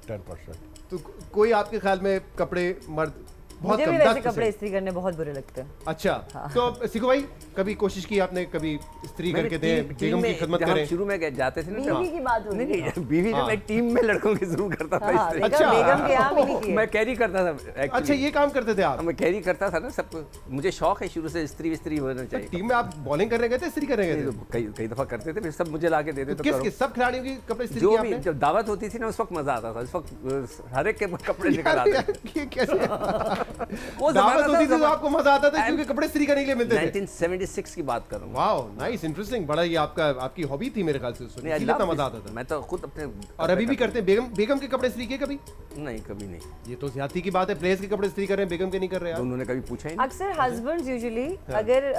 10%। तो कोई आपके ख्याल में कपड़े मर्द बहुत मुझे कम, भी वैसे 10%? कपड़े इस्त्री करने बहुत बुरे लगते हैं। अच्छा, तो सिखो भाई कभी कोशिश की आपने, कभी इस्त्री करके दें, बेगम की खिदमत करें? शुरू में जाते थे ना, बीवी की बात हो रही है। बीवी में टीम में लड़कों की जरूर करता था इस्त्री। अच्छा। बेगम के यहाँ भी नहीं किए। मैं कैरी करता था actually। अच्छा, ये काम करते थे आप? मैं कैरी करता था ना सबको, मुझे शौक है शुरू से इस्त्री विस्त्री होना चाहिए। टीम में आप बॉलिंग करने गए थे, इस्त्री करने गए थे? कई कई दफा करते थे, फिर सब मुझे ला के देते तो थे। किस सब खिलाड़ियों की कपड़े इस्त्री जो किए भी आपने? जब दावत होती थी ना उस वक्त मजा आता था, उस वक्त हर एक के कपड़े निकल आते थे। ये कैसे? वो दावत जमाना होती थी तो था, आपको मजा आता था क्योंकि कपड़े इस्त्री करने के लिए मिलते थे? 1976 की बात कर रहा हूँ। Wow, nice, interesting. बड़ा ये आपकी हॉबी थी मेरे ख्याल से उस वक्त, नहीं, इसीलिए I इतना love मजा this। आता था। मैं तो खुद अपने और अभी भी करते हैं? बेगम के कपड़े इस्त्री किए कभी? नहीं, कभी नहीं। ये तो ज्यादती की बात है, प्लेयर्स के कपड़े इस्त्री कर रहे हैं, बेगम के नहीं कर रहे तो यार। उन्होंने कभी पूछा ही नहीं। अक्सर हस्बैंड्स यूजुअली अगर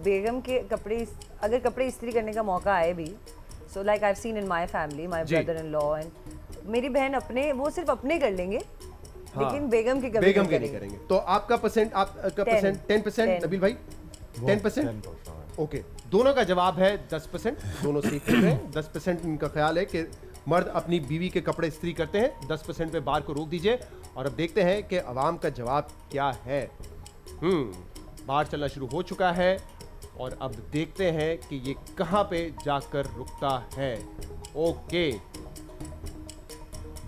बेगम के कपड़े इस्त्री करने का मौका आए भी, so like I have seen in my family, my ji. Brother in law and मेरी बहन अपने, वो सिर्फ अपने कर लेंगे, लेकिन बेगम के कभी बेगम नहीं के नहीं करेंगे। तो आपका परसेंट, आपका परसेंट 10%, नबील भाई 10%? ओके, दोनों का जवाब है 10%, दोनों सीख रहे हैं। 10% इनका ख्याल है कि मर्द अपनी बीवी के कपड़े इस्त्री करते हैं। 10% पे बार को रोक दीजिए और अब देखते हैं कि अवाम का जवाब क्या है। बार चलना शुरू हो चुका है और अब देखते हैं कि ये कहां पे जाकर रुकता है। Okay,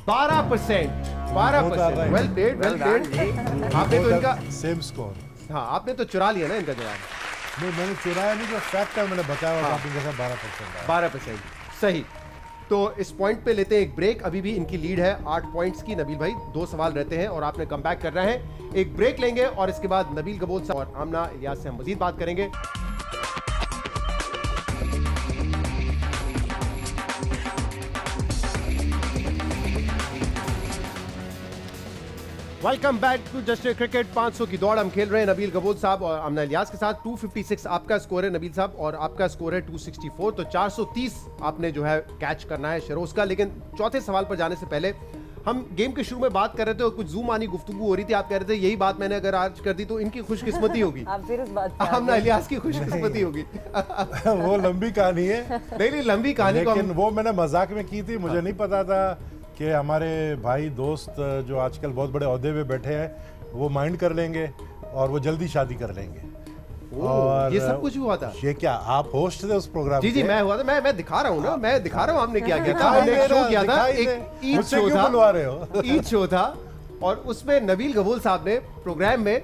12%, 12%। Well played, well played. आपने तो इनका सेम स्कोर। हाँ, आपने तो चुरा लिया ना इनका जवाब। नहीं, मैंने चुराया नहीं, जो फैक्ट है मैंने बताया हुआ आप इनके साथ 12% आया। 12%, सही। तो इस पॉइंट पे लेते हैं एक ब्रेक। अभी भी इनकी लीड है 8 पॉइंट्स की। नबील भाई 2 सवाल रहते हैं और आपने कम बैक करना है। एक ब्रेक लेंगे और इसके बाद नबील गबोल साहब और आमना इलियास से हम मजीद बात करेंगे। Welcome back to just cricket. 500 की दौड़ हम खेल रहे हैं नबील गबोल साहब और आमना इलियास के साथ। 256 आपका स्कोर है नबील साहब और आपका स्कोर है 264। तो 430 आपने जो है कैच करना है शरोज का। लेकिन चौथे सवाल पर जाने से पहले हम गेम के शुरू में बात कर रहे थे और कुछ जूमानी गुफ्तगू हो रही थी। आप कह रहे थे यही बात मैंने अगर आज कर दी तो इनकी खुशकिस्मती होगी। आप फिर उस बात पे आमना इलियास की खुशकिस्मती होगी। वो लंबी कहानी है, नहीं लंबी कहानी को लेकिन हम वो मैंने मजाक में की थी। मुझे नहीं पता था कि हमारे भाई दोस्त जो आजकल बहुत बड़े ओहदे पे बैठे हैं वो माइंड कर लेंगे और वो जल्दी शादी कर लेंगे। और ये सब कुछ हुआ था? ये क्या आप होस्ट थे उस प्रोग्राम जी के? मैं हुआ था। मैं दिखा रहा हूँ ना, मैं दिखा रहा हूँ आपने क्या किया था। दिखाई हमने दे एक शो रहा, किया था, दिखाई एक दे। ईद मुझसे शो क्यों था, बुलवा रहे हो? ईद शो था और उसमें नबील गबोल साहब ने प्रोग्राम में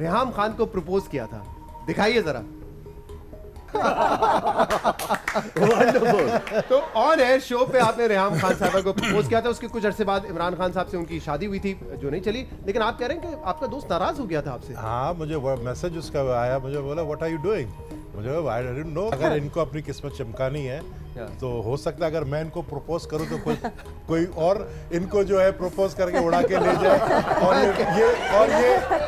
रेहाम खान को प्रपोज किया था। दिखाइए जरा। तो ऑन एयर शो पे आपने रेहाम खान साहब को प्रपोज किया था। उसके कुछ अरसे बाद इमरान खान साहब से उनकी शादी हुई थी जो नहीं चली। लेकिन आप कह रहे हैं कि आपका दोस्त नाराज हो गया था आपसे। हाँ, मुझे वो मैसेज उसका आया, मुझे बोला व्हाट आर यू डूइंग। मुझे आई डोंट नो। अगर इनको अपनी किस्मत चमकानी है तो हो सकता है अगर मैं इनको प्रपोज करूं तो कोई और इनको जो है प्रपोज करके उड़ा के ले जाए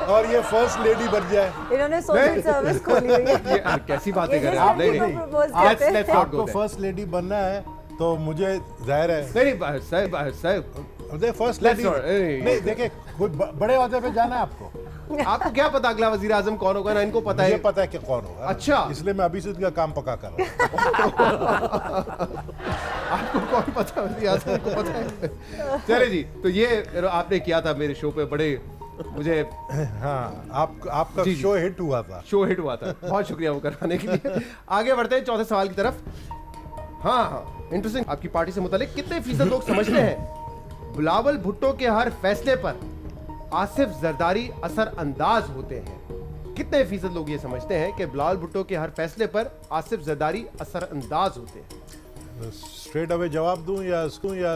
और ये फर्स्ट लेडी बन जाए। इन्होंने सोशल सर्विस खोली हुई है। ये कैसी बातें कर रहे हैं आप? ये नहीं जिस नहीं, propose करते हैं। let's not go आपको there। फर्स्ट लेडी बनना है तो मुझे जाहिर है नहीं साहब फर्स्ट Let's लेडी not- नहीं। देखिए, कोई बड़े ओहदे पे जाना है आपको। आपको क्या पता अगला वजीर आजम कौन होगा? ना इनको पता मुझे है। पता है कि कौन होगा। अच्छा। इसलिए मैं अभी से इनका काम पक्का कर रहा हूँ। आपको कौन पता है? वजीर आजम को पता है। चले जी, तो ये आपने किया था मेरे शो पे, बड़े मुझे हाँ, आपका जी, जी। शो हिट हुआ था। शो हिट हुआ था। बहुत शुक्रिया वो करवाने के लिए। आगे बढ़ते हैं चौथे सवाल की तरफ। हाँ, इंटरेस्टिंग। आपकी पार्टी से मुतालिक कितने फीसद लोग समझते हैं बिलावल भुट्टो के हर फैसले पर आसिफ जरदारी असरअंदाज होते हैं? कितने फीसद लोग ये समझते हैं कि बिलावल भुट्टो के हर फैसले पर आसिफ जरदारी असरअंदाज होते हैं? स्ट्रेट अवे जवाब दूं या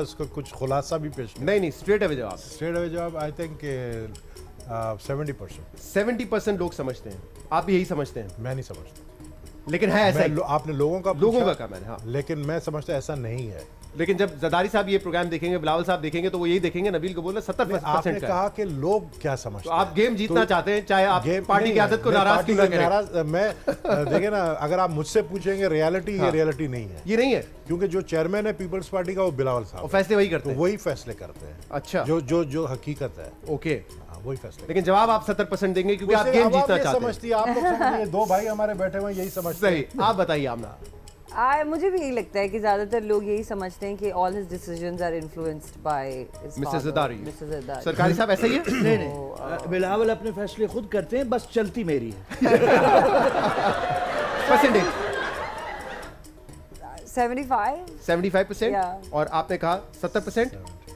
इसका कुछ खुलासा भी पेश करूं? नहीं, स्ट्रेट अवे जवाब। स्ट्रेट अवे जवाब आई थिंक 70%। 70% लोग समझते हैं, आप भी यही समझते हैं? मैं नहीं समझता, लेकिन है ऐसा ही। आपने लोगों का कहा मैंने, हाँ। लेकिन मैं समझता ऐसा नहीं है। लेकिन जब जरदारी साहब ये प्रोग्राम देखेंगे, बिलावल साहब देखेंगे, तो वो यही देखेंगे नबील कबूल 70% आपने कहा कि लोग क्या समझते हैं। तो आप गेम जीतना चाहते हैं, चाहे आप पार्टी की आदत को नाराज क्यों ना करें। मैं देखिए ना, अगर आप मुझसे पूछेंगे रियलिटी, ये रियलिटी नहीं है, ये नहीं है, क्योंकि जो चेयरमैन है पीपल्स पार्टी का वो बिलावल साहब, फैसले वही करते हैं, वही फैसले करते हैं। अच्छा, जो हकीकत है, ओके, वही फैसले। लेकिन जवाब आप 70% देंगे क्योंकि आप गेम जीतना चाहते हैं। समझती आप लोग समझिए, दो भाई हमारे बैठे हुए यही समझते हैं। सही, आप बताइए आमना। मुझे भी यही लगता है कि ज्यादातर लोग यही समझते हैं कि all his decisions are influenced by mister Zardari. सरकारी साहब ऐसा ही है? नहीं, बिलावल अपने फैसले खुद करते हैं, बस चलती मेरी है। परसेंटेज 75%। और आपने कहा 70%।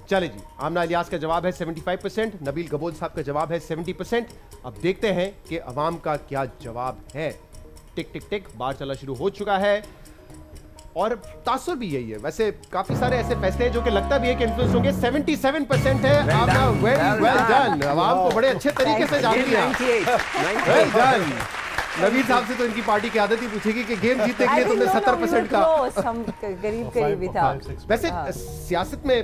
चले जी, आमना इलियास का जवाब है 75%, नबील गबोल साहब का जवाब है 70%। अब देखते हैं कि अवाम का क्या जवाब है। टिक टिक टिक, बार चला शुरू हो चुका है और तासुर भी यही है। वैसे काफी सारे ऐसे फैसले हैं जो कि लगता भी है कि इन्फ्लुएंस होंगे। 77% है। आमना वेरी वेल डन, अवाम को बड़े अच्छे तरीके से जान लिया। Well done. नबील साहब से तो इनकी पार्टी की आदत ही पूछेगी कि गेम जीतने के लिए तुमने 70% का। हम करीब भी था। वैसे सियासत में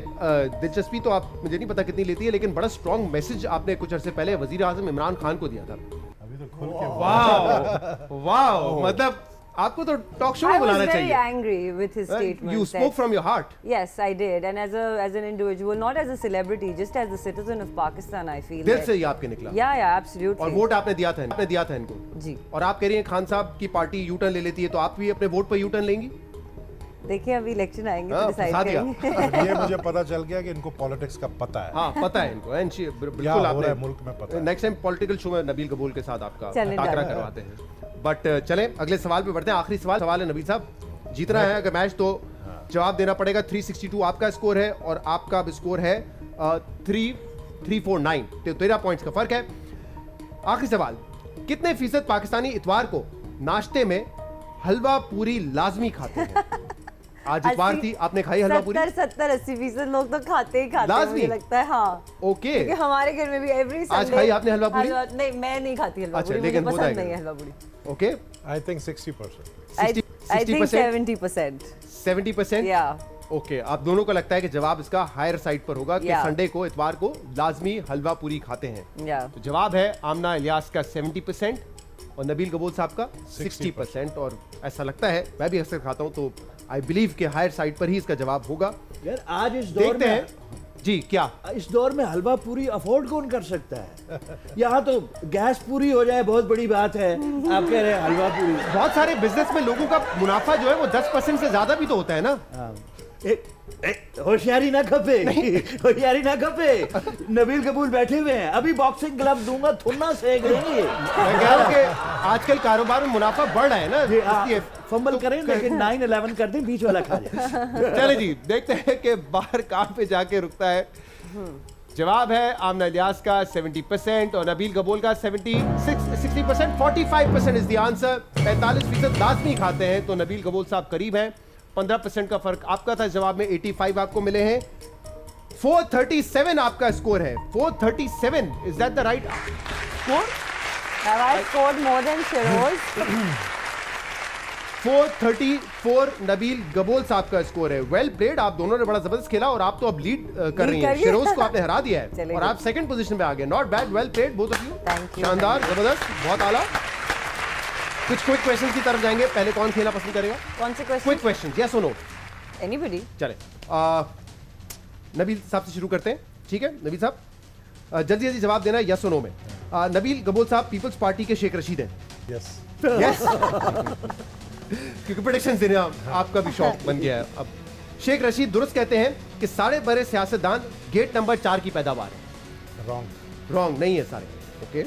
दिलचस्पी तो आप मुझे नहीं पता कितनी लेती है, लेकिन बड़ा स्ट्रॉन्ग मैसेज आपने कुछ अरसे पहले वजीर आजम इमरान खान को दिया था। अभी तो खुल के वाह, मतलब आपको तो टॉक शो में बुलाना चाहिए। I was very angry with his statement. You spoke from your heart. Yes, I did, and as an individual, not as a celebrity, just as a citizen of Pakistan, I feel. दिल से ही आपके निकला। Yeah, absolutely. और vote आपने दिया था इनको। जी। और आप कह रही हैं खान साहब की पार्टी यू टर्न ले लेती है, तो आप भी अपने वोट पर यू टर्न लेंगी? देखिए अभी इलेक्शन आएंगे तो डिसाइड करेंगे। ये मुझे पता चल गया कि इनको पॉलिटिक्स का पता है। हाँ, पता है इनको। बिल्कुल आपने मुल्क में पता है। नेक्स्ट टाइम पॉलिटिकल शो में नबील कबूल के साथ आपका टकरा करवाते हैं। बट चलें अगले सवाल पे बढ़ते हैं। आखिरी सवाल है नबील साहब, जीतना है अगर मैच तो जवाब देना पड़ेगा। 362 आपका स्कोर है और आपका स्कोर है 349, तो 13 पॉइंट्स का फर्क है। आखिरी सवाल, कितने फीसद पाकिस्तानी इतवार को नाश्ते में हलवा पूरी लाजमी खाते हैं? आज इतवार थी, आपने खाई हलवा पूरी? 70-80% लोग तो खाते ही खाते हैं, मुझे लगता है। हाँ, ओके, क्योंकि हमारे घर में भी एवरी संडे। आज खाई आपने हलवा पूरी? नहीं, मैं नहीं खाती हलवा पूरी, मुझे पसंद नहीं है हलवा पूरी। Okay, I think 60%। I think 70%. 70%? Yeah. Okay, आप दोनों को लगता है कि जवाब इसका हायर साइड पर होगा कि संडे को, इतवार को लाजमी हलवा पूरी खाते हैं। तो जवाब है आमना इलियास का 70% और नबील कबूल साहब का 60%। और ऐसा लगता है, मैं भी अक्सर खाता हूं, तो आई बिलीव कि हायर साइड पर ही इसका जवाब होगा। यार आज इस दौर देखते में हैं जी, क्या इस दौर में हलवा पूरी अफोर्ड कौन कर सकता है? यहाँ तो गैस पूरी हो जाए बहुत बड़ी बात है, आप कह रहे हैं हलवा पूरी। बहुत सारे बिजनेस में लोगों का मुनाफा जो है वो 10% से ज्यादा भी तो होता है ना। होशियारी ना खपे, होशियारी ना खपे। नबील कबूल बैठे हुए हैं, अभी बॉक्सिंग ग्लव दूंगा, थुन्ना सेक देंगे। मैं कह रहा हूं कि आजकल कारोबार में मुनाफा बढ़ रहा है ना, इसलिए फंबल करें लेकिन 9-11 कर दें, बीच वाला खा जाए। चले जी, देखते हैं कि बाहर कहां पे जाके रुकता है। जवाब है आमना इलियास का 70% और नबील कबूल का 60%। 45% इज द आंसर। 45% लाजमी खाते हैं, तो नबील कबूल साहब करीब हैं। 15% का फर्क आपका था, जवाब में 85 आपको मिले हैं। 437 आपका स्कोर है। 437, is that the right score? Have I scored more than Shiroz? 434 Nabeel Gabol साहब का स्कोर है। वेल प्लेड, आप दोनों ने बड़ा जबरदस्त खेला और आप तो अब लीड कर रही हैं। शिरोज को आपने हरा दिया है और आप सेकंड पोजीशन पे आ गए। Not bad, well played both of you. शानदार, जबरदस्त, बहुत आला। कुछ क्विक क्वेश्चंस की तरफ जाएंगे। पहले कौन खेलना पसंद करेगा? कौन से क्वेश्चन? क्विक क्वेश्चंस, यस और नो। एनीबॉडी? चले, नबील साहब से शुरू करते हैं, ठीक है? नबील साहब जल्दी जल्दी जवाब देना यस और नो में। नबील गबोल साहब पीपल्स पार्टी के शेख रशीद हैं? यस। यस, क्योंकि प्रेडिक्शन देना आपका भी शौक बन गया है अब। शेख रशीद दुरुस्त कहते हैं कि सारे बड़े सियासतदान गेट नंबर 4 की पैदावार है। रॉन्ग नहीं है सारे। ओके,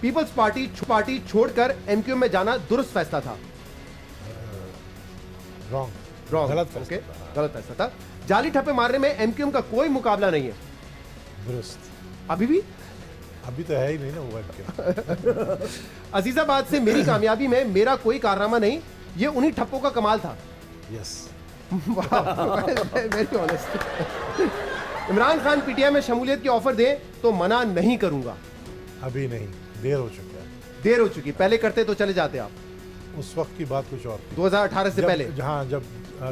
पीपल्स पार्टी छोड़कर एमक्यूएम में जाना दुरुस्त फैसला था। रॉन्ग, गलत फैसला। गलत फैसला था। जाली ठप्पे मारने में एमक्यूएम का कोई मुकाबला नहीं है। दुरुस्त। अभी भी? अभी तो है ही नहीं ना वो। अजीजाबाद से मेरी कामयाबी में मेरा कोई कारनामा नहीं, ये उन्हीं ठप्पों का कमाल था। Yes. Very honest. Imran Khan PTI में शमूलियत की ऑफर दें तो मना नहीं करूंगा। अभी नहीं, देर हो चुका है। देर हो चुकी, पहले करते तो चले जाते आप। उस वक्त की बात कुछ और थी। 2018 से पहले? हाँ, जब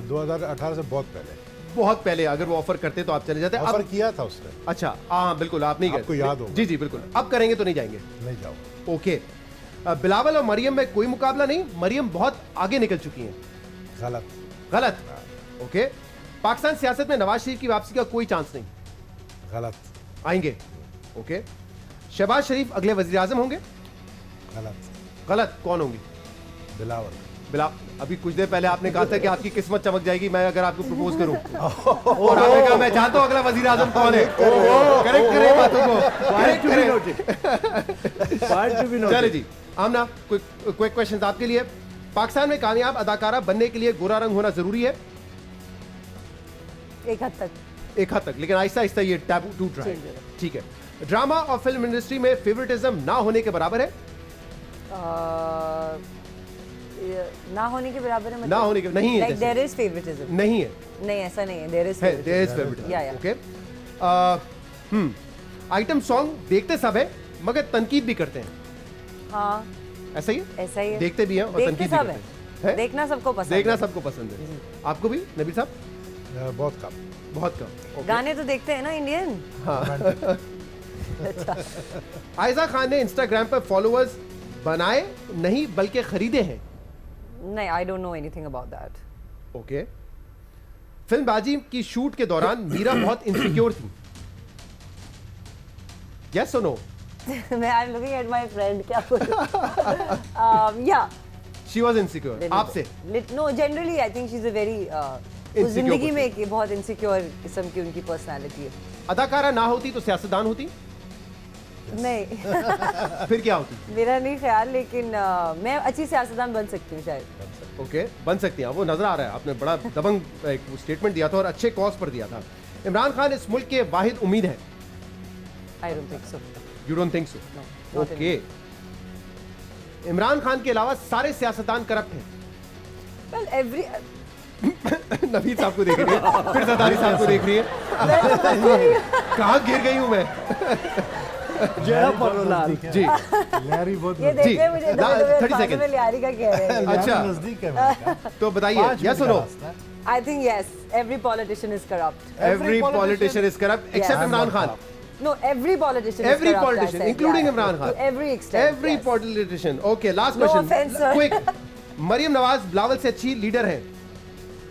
2018 से बहुत पहले। बहुत पहले अगर वो ऑफर करते तो आप चले जाते। ऑफर अब किया था उसने। अच्छा, हाँ बिल्कुल, आप नहीं गए। आपको याद होगा। जी जी बिल्कुल। अब करेंगे तो नहीं जाएंगे? नहीं जाओ। ओके। बिलावल और मरियम में कोई मुकाबला नहीं, मरियम बहुत आगे निकल चुकी हैं। गलत। गलत। ओके। पाकिस्तान सियासत में नवाज शरीफ की वापसी का कोई चांस नहीं? गलत। आएंगे। ओके। शहबाज शरीफ अगले वजीर आजम होंगे? गलत। गलत। कौन होंगे? बिलावल। अभी कुछ देर पहले आपने कहा था कि आपकी किस्मत चमक जाएगी मैं अगर आपको प्रपोज करूं, और आपने कहा मैं जानता हूं अगला वजीर आजम कौन है। करेक्ट करें बातों को। चले जी आमना, क्विक क्वेश्चन आपके लिए। पाकिस्तान में कामयाब अदाकारा बनने के लिए गोरा रंग होना जरूरी है? एक हद तक। एक हद तक, लेकिन आहिस्ता आहिस्ता ये टैबू टूट रहा है। ठीक है। ड्रामा और फिल्म इंडस्ट्री में फेवरेटिज्म ना होने के बराबर है? ना होने के बराबर है मतलब? ना होने के नहीं है। Like there is favoritism. नहीं है। नहीं, ऐसा नहीं है। There is है, there is favoritism. favoritism. Yeah, yeah. Okay. Item song देखते सब है मगर तनकीद भी करते हैं, हाँ ऐसा ही है? ऐसा ही है। देखते भी हैं और देखते तनकीद भी सब करते है। हैं। देखना सबको पसंद देखना है। सबको पसंद है। आपको भी नबील साहब? बहुत कम। बहुत कम। ओके। गाने तो देखते हैं ना इंडियन। आयजा खान ने इंस्टाग्राम पर फॉलोअर्स बनाए नहीं बल्कि खरीदे हैं? नहीं, I don't know anything about that. Okay. फिल्मबाजी की शूट के दौरान मीरा बहुत इनसिक्योर थी? यस और नो? मैं I am looking at my friend, क्या बोलूं? या शी वाज इनसिक्योर आपसे? No, generally I think she is a very जिंदगी में एक बहुत इनसिक्योर किस्म की उनकी पर्सनालिटी है। अदाकारा ना होती तो सियासतदान होती? नहीं। फिर क्या होती? मेरा नहीं ख्याल, लेकिन मैं अच्छी सियासतदान बन सकती हूँ शायद। ओके, बन सकती हैं वो नजर आ रहा है। आपने बड़ा दबंग एक स्टेटमेंट दिया था और अच्छे कॉज पर दिया था। इमरान खान इस मुल्क के वाहिद उम्मीद है? I don't think so. You don't think so? No, not okay. Imran Khan के अलावा सारे सियासतदान करप्ट हैं? वेल एवरी नबील साहब को देख रही है, फिर सरदारी साहब को देख रही है। कहाँ गिर गई हूँ मैं? जी लहरी बहुत ये देखिए मुझे 30 सेकंड में लियारी का कह रहे हैं। अच्छा नजदीक है। तो बताइए यस और no? I think yes, every politician is corrupt. Every politician is corrupt except Imran Khan? No, every politician is Every corrupt, politician, I said. including Yeah, Imran Khan. To every extent. Every yes. politician. Okay, last No question. offense, sir. Quick. Maryam Nawaz Bilawal से अच्छी leader है?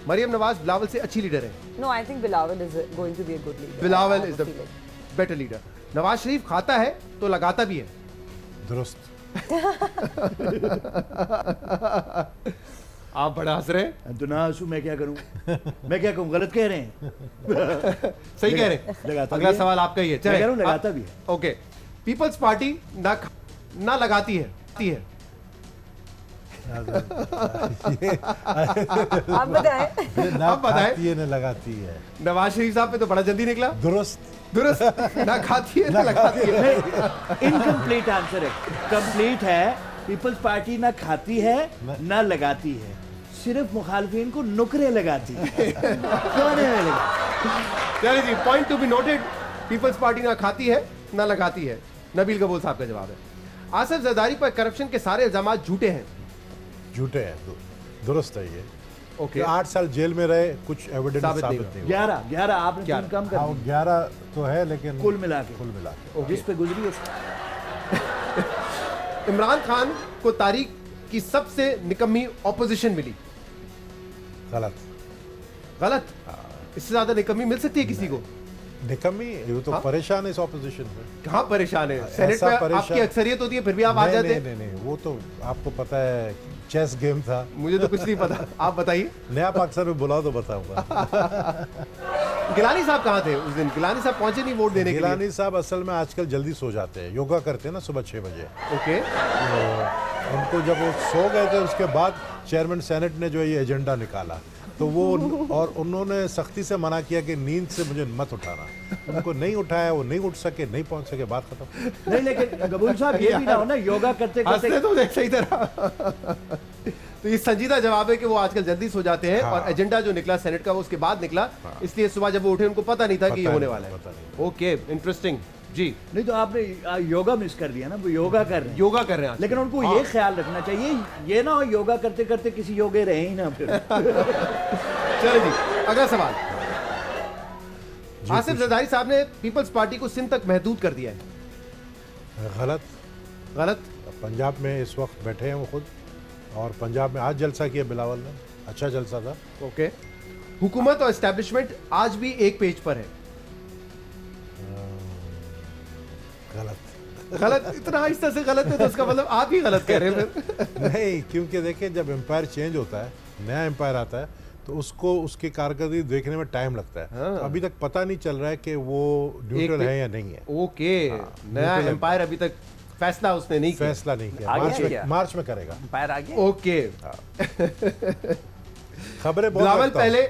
मरियम नवाज बिलावल से अच्छी leader है? No, I think Bilawal is going to be a good leader. Bilawal I is have the a feeling. Better leader. Nawaz Sharif खाता है तो लगाता भी है? दुरुस्त। आप बड़ा हंस रहे हैं। तो ना हंसू, मैं क्या करूं? मैं क्या कहूं? गलत कह रहे हैं। सही कह रहे हैं। लगाता अगला भी है। सवाल आपका ही है। मैं कह रहा हूं लगाता भी है। ओके। पीपल्स पार्टी ना लगाती है? आप बताएं। ना अब बताएं। खाती है ना लगाती है। नवाज शरीफ साहब पे तो बड़ा जल्दी निकला। दुरुस्त। दुरुस्त। ना खाती है ना लगाती है। इनकम्प्लीट आंसर है। कंप्लीट है। पीपल्स पार्टी ना खाती है ना लगाती है, सिर्फ मुखालफिन को नुकरे लगाती है। खाने में लगा। चलिए जी, point to be noted. Peoples party ना खाती है ना लगाती है। नबील कबूल साहब का जवाब है। आसिफ जरदारी पर करप्शन के सारे इल्जाम झूठे हैं? झूठे हैं। दुरुस्त है ये। ओके। 8 साल जेल में रहे, कुछ एविडेंस साबित साबित नहीं नहीं हुआ। 11 आपने 3 कम कर हाँ, दी 11 तो है लेकिन कुल मिला के। जिस पे गुजरी उसका। इमरान खान को तारीख की सबसे निकम्मी ऑपोजिशन मिली? गलत। गलत? इससे ज्यादा निकम्मी मिल सकती है किसी को? निकम्मी, ये तो परेशान है इस ऑपोजिशन में। कहाँ परेशान है? सेनेट ऐसा में परेशान- आपकी अक्सरियत होती है फिर भी आप आ नहीं, जाते नहीं, नहीं, वो तो आपको पता है चेस गेम था। मुझे तो कुछ नहीं पता, आप बताइए। नया पाकिस्तान में बुलाओ तो बताऊंगा। गिलानी साहब कहाँ थे उस दिन? गिलानी साहब पहुंचे नहीं वोट देने के लिए? गिलानी साहब असल में आजकल जल्दी सो जाते हैं, योगा करते हैं ना सुबह 6 बजे। ओके। तो उनको जब वो सो गए थे उसके बाद चेयरमैन सेनेट ने जो है ये एजेंडा निकाला, तो वो और उन्होंने सख्ती से मना किया कि नींद से मुझे मत उठाना। उनको नहीं उठाया, वो नहीं उठ सके, नहीं पहुंच सके, बात खत्म। नहीं, लेकिन कबूल साहब ये भी ना हो ना, योगा करते करते हंसते तो सही तरह। तो ये संजीदा जवाब है कि वो आजकल जल्दी सो जाते हैं और एजेंडा जो निकला सेनेट का वो उसके बाद निकला, इसलिए सुबह जब वो उठे उनको पता नहीं था कि ये होने वाला है। ओके, इंटरेस्टिंग जी। नहीं तो आपने योगा मिस कर दिया ना, वो योगा कर रहे हैं, योगा कर रहे हैं लेकिन उनको ये ख्याल रखना चाहिए ये ना हो योगा करते करते किसी योगे रहे ही ना फिर। चलो जी, अगला सवाल। आसिफ जरदारी साहब ने पीपल्स पार्टी को सिंध तक महदूद कर दिया है। गलत। गलत। पंजाब में इस वक्त बैठे हैं वो खुद, और पंजाब में आज जलसा किया बिलावल ने, अच्छा जलसा था। ओके। हुकूमत और एस्टेब्लिशमेंट आज भी एक पेज पर है। गलत। गलत? इतना आहिस्ता से गलत है तो उसका मतलब आप ही गलत कह रहे हैं फिर। नहीं, क्योंकि देखिए जब एम्पायर चेंज होता है, नया एम्पायर आता है, तो उसको उसकी कारकर्दगी देखने में टाइम लगता है। तो अभी तक पता नहीं चल रहा है कि वो न्यूट्रल है या नहीं है। ओके, नया एम्पायर अभी तक फैसला उसने नहीं किया। फैसला नहीं किया, मार्च में करेगा। एम्पायर आ गया। ओके। खबरें बिलावल पहले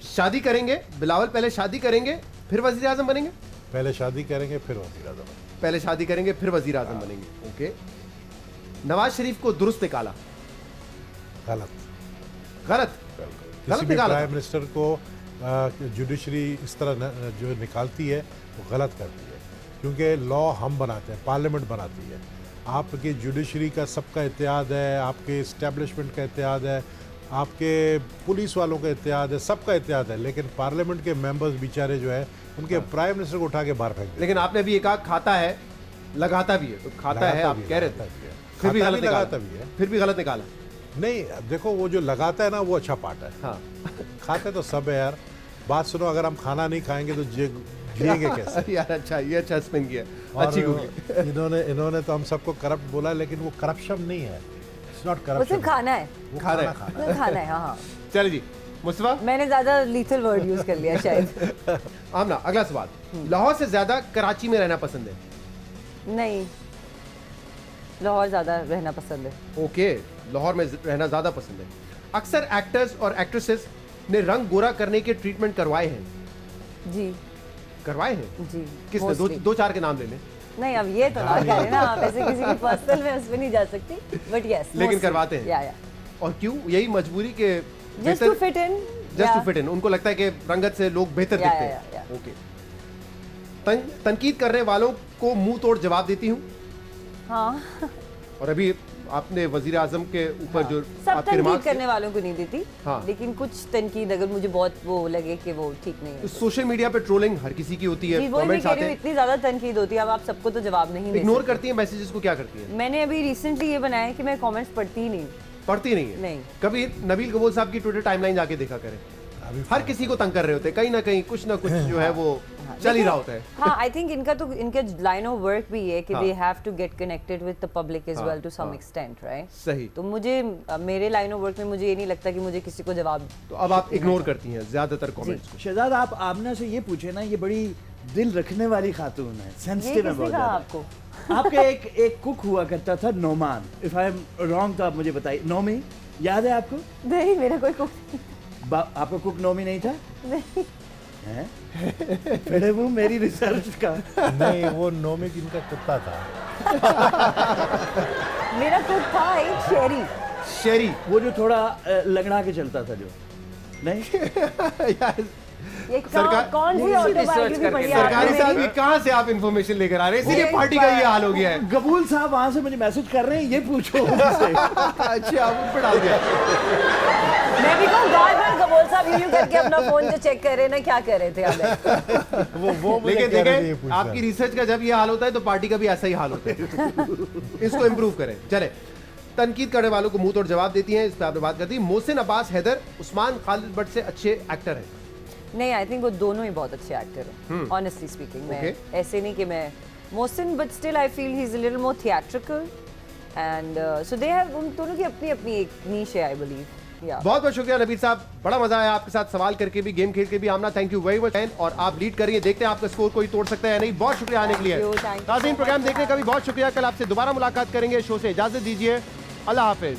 शादी करेंगे, बिलावल पहले शादी करेंगे फिर वजीर आजम बनेंगे। पहले शादी करेंगे फिर वजीर आजम, पहले शादी करेंगे फिर वजीर आजम बनेंगे। ओके। नवाज शरीफ को दुरुस्त निकाला। गलत। गलत। किसी भी प्राइम मिनिस्टर को जुडिशरी इस तरह जो निकालती है वो गलत करती है, क्योंकि लॉ हम बनाते हैं, पार्लियामेंट बनाती है। आपकी जुडिशरी का सबका इत्तेहाद है, आपके इस्टेब्लिशमेंट का इत्तेहाद है, आपके पुलिस वालों का इत्तेहाद है, सबका इत्तेहाद है, लेकिन पार्लियामेंट के मेंबर्स बेचारे जो है उनके प्राइम मिनिस्टर को उठा के बाहर फेंक। लेकिन आपने अभी एक खाता है, लगाता भी है, तो खाता है आप कह रहे थे, फिर भी गलत लगाता भी है, फिर भी गलत निकाला। नहीं देखो, वो जो लगाता है ना वो अच्छा पार्ट है। हाँ। खाते तो सब है यार। बात सुनो, अगर हम खाना नहीं खाएंगे तो जिएंगे कैसे यार? अच्छा, ये अच्छा स्पिन किया, अच्छी गुगली। इन्होंने तो हम सबको करप्ट बोला, लेकिन वो करप्शन नहीं है, इट्स नॉट करप्शन, खाना है, खाना है। हाँ। चलिए जी, मुस्तफा, मैंने ज्यादा लीथल वर्ड यूज कर लिया शायद। आमना, अगला सवाल। लाहौर से ज्यादा कराची में रहना पसंद है? नहीं, लाहौर ज्यादा रहना पसंद है। ओके, लाहौर में रहना ज्यादा पसंद है। अक्सर एक्टर्स और एक्ट्रेसेस ने रंग गोरा करने के ट्रीटमेंट करवाए हैं। जी, करवाए हैं जी। किसने? दो चार के नाम ले लें। नहीं, अब ये तो ना करें ना आप, ऐसे किसी की पर्सनल में उसमें नहीं जा सकती, बट यस, लेकिन करवाते हैं। या। और क्यों? यही मजबूरी के just to fit in, just to fit in. उनको लगता है कि रंगत से लोग बेहतर दिखते हैं। ओके। तनकीद करने वालों को मुंह तोड़ जवाब देती हूँ। हाँ। और अभी आपने वजीर आजम के ऊपर जो सब आपके तनकीद रिमार्क्स करने वालों को नहीं देती। हाँ। लेकिन कुछ तनकीद अगर मुझे बहुत वो लगे कि वो ठीक नहीं है। सोशल मीडिया पे ट्रोलिंग हर किसी की होती है, कमेंट्स आते हैं, इतनी ज्यादा तनकीद होती है, अब आप सबको तो जवाब नहीं दे सकते। इग्नोर करती है मैसेजेस को? क्या करती है? मैंने अभी रिसेंटली ये बनाया है कि मैं कमेंट्स पढ़ती ही नहीं। पढ़ती नहीं है? नहीं। कभी नबील कबूल साहब की ट्विटर टाइमलाइन जाके देखा करें, हर किसी को तंग कर रहे होते हैं, कहीं ना कहीं कुछ ना कुछ जो है वो चल ही रहा होता है। हाँ, आई थिंक इनका लाइन ऑफ वर्क भी है कि they have to get connected with the public as well to some extent, right? सही। तो मुझे मेरे लाइन ऑफ वर्क में मुझे ये नहीं लगता कि मुझे किसी को जवाब। तो अब आप इग्नोर करती हैं ज्यादातर कमेंट्स को। शहजाद, आप आमना से ये पूछे ना, ये बड़ी दिल रखने वाली खातून है, सेंसिटिव है बहुत ज्यादा। आपको आपके एक कुक हुआ करता था Noman, if I am wrong तो आप मुझे बताइए। नोमी याद है आपको? नहीं, मेरा कोई कुक आपका कुक नोमी नहीं था? नहीं। हैं? फिर वो मेरी रिसर्च का। नहीं, वो नोमी इनका कुत्ता था। मेरा कुक था एक शेरी। वो जो थोड़ा लंगड़ा के चलता था, जो नहीं। ये कौन सी ऑटोबायोग्राफी पढ़ी आपने? सरकारी साहब, ये कहाँ से आप इंफॉर्मेशन लेकर आ रहे हैं? इसीलिए पार्टी का ये हाल हो गया है। कबूल साहब वहां से मुझे मैसेज कर रहे हैं, ये पूछो उनसे। अच्छा, आप उन पे डाल दिया। मैं भी कहूँ बार-बार कबूल साहब यूं करके अपना फोन जो चेक कर रहे हैं ना, क्या कर रहे थे आप? वो लेकिन देखें, आपकी रिसर्च का जब ये हाल होता है तो पार्टी का भी ऐसा ही हाल होता है। इसको इम्प्रूव करें। चले, तनकीद करने वालों को मुंह तोड़ जवाब देती हैं, इस पर आपने बात कर दी। मोहसिन अब्बास हैदर उस्मान खालिद भट्ट से अच्छे एक्टर हैं? नहीं, आई थिंक वो दोनों ही बहुत अच्छे एक्टर हैं, ऑनेस्टली स्पीकिंग। मैं ऐसे नहीं कि मैं Mohsin, but still I feel he is a little more theatrical and so they have, उन दोनों की अपनी अपनी एक नीश है, आई बिलीव। बहुत बहुत शुक्रिया नबील साहब, बड़ा मजा आया आपके साथ सवाल करके भी, गेम खेल के भी। आमना, थैंक यू वेरी मच। और आप लीड करिए, देखते हैं आपका स्कोर कोई तोड़ सकता है या नहीं। बहुत शुक्रिया आने के लिए। नाज़रीन, प्रोग्राम देखने का भी बहुत शुक्रिया। कल आपसे दोबारा मुलाकात करेंगे। शो से इजाजत दीजिए, अल्लाह हाफिज।